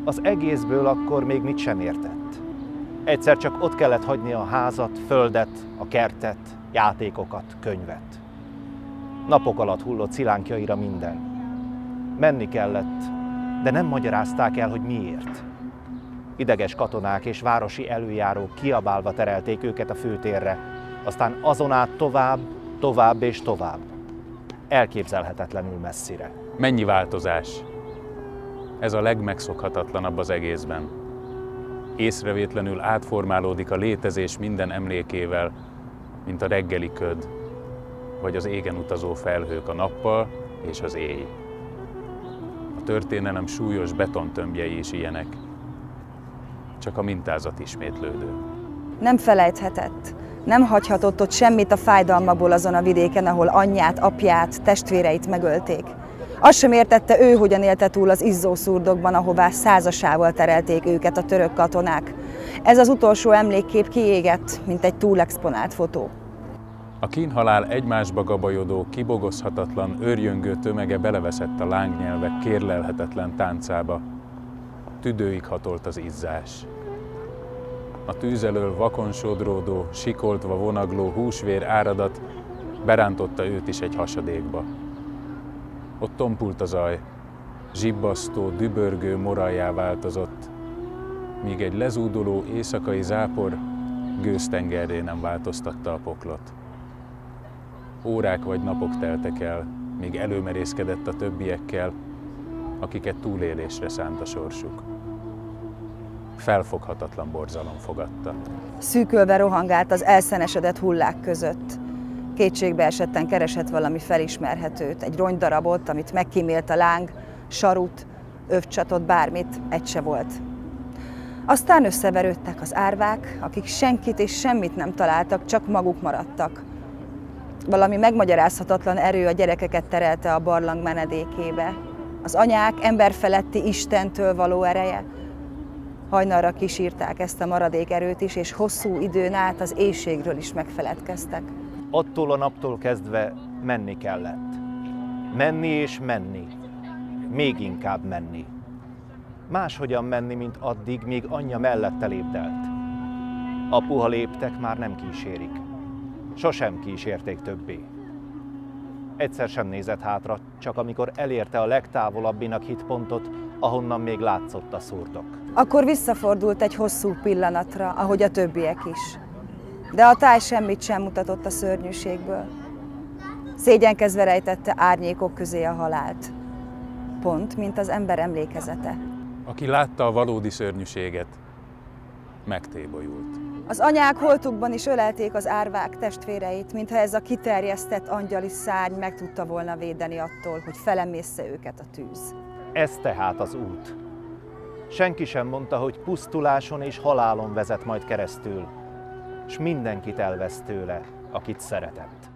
Az egészből akkor még mit sem értett. Egyszer csak ott kellett hagyni a házat, földet, a kertet, játékokat, könyvet. Napok alatt hullott szilánkjaira minden. Menni kellett, de nem magyarázták el, hogy miért. Ideges katonák és városi előjárók kiabálva terelték őket a főtérre, aztán azon át tovább, tovább és tovább. Elképzelhetetlenül messzire. Mennyi változás! Ez a legmegszokhatatlanabb az egészben. Észrevétlenül átformálódik a létezés minden emlékével, mint a reggeli köd, vagy az égen utazó felhők a nappal és az éj. A történelem súlyos betontömbjei is ilyenek. Csak a mintázat ismétlődő. Nem felejthetett, nem hagyhatott ott semmit a fájdalmából azon a vidéken, ahol anyját, apját, testvéreit megölték. Azt sem értette ő, hogyan élte túl az izzó szurdokban, ahová százasával terelték őket a török katonák. Ez az utolsó emlékkép kiégett, mint egy túlexponált fotó. A kínhalál egymásba gabajodó, kibogozhatatlan, őrjöngő tömege beleveszett a lángnyelvek kérlelhetetlen táncába. Tüdőig hatolt az izzás. A tűz elől vakon sodródó, sikoltva vonagló húsvér áradat berántotta őt is egy hasadékba. Ott tompult a zaj, zsibbasztó, dübörgő morajjá változott, míg egy lezúduló éjszakai zápor gőztengerré nem változtatta a poklot. Órák vagy napok teltek el, míg előmerészkedett a többiekkel, akiket túlélésre szánt a sorsuk. Felfoghatatlan borzalom fogadta. Szűkölve rohangált az elszenesedett hullák között. Kétségbe esetten keresett valami felismerhetőt, egy rongydarabot, amit megkímélt a láng, sarut, övcsatot, bármit, egy se volt. Aztán összeverődtek az árvák, akik senkit és semmit nem találtak, csak maguk maradtak. Valami megmagyarázhatatlan erő a gyerekeket terelte a barlang menedékébe. Az anyák emberfeletti Istentől való ereje. Hajnalra kísírták ezt a maradék erőt is, és hosszú időn át az éhségről is megfeledkeztek. Attól a naptól kezdve menni kellett. Menni és menni. Még inkább menni. Máshogyan menni, mint addig, míg anyja mellette lépdelt. A puha léptek már nem kísérik. Sosem kísérték többé. Egyszer sem nézett hátra, csak amikor elérte a legtávolabbinak hitt pontot, ahonnan még látszott a szurdok. Akkor visszafordult egy hosszú pillanatra, ahogy a többiek is. De a táj semmit sem mutatott a szörnyűségből. Szégyenkezve rejtette árnyékok közé a halált. Pont, mint az ember emlékezete. Aki látta a valódi szörnyűséget, megtébolyult. Az anyák holtukban is ölelték az árvák testvéreit, mintha ez a kiterjesztett angyali szárny meg tudta volna védeni attól, hogy felemészze őket a tűz. Ez tehát az út. Senki sem mondta, hogy pusztuláson és halálon vezet majd keresztül, s mindenkit elvesz tőle, akit szeretett.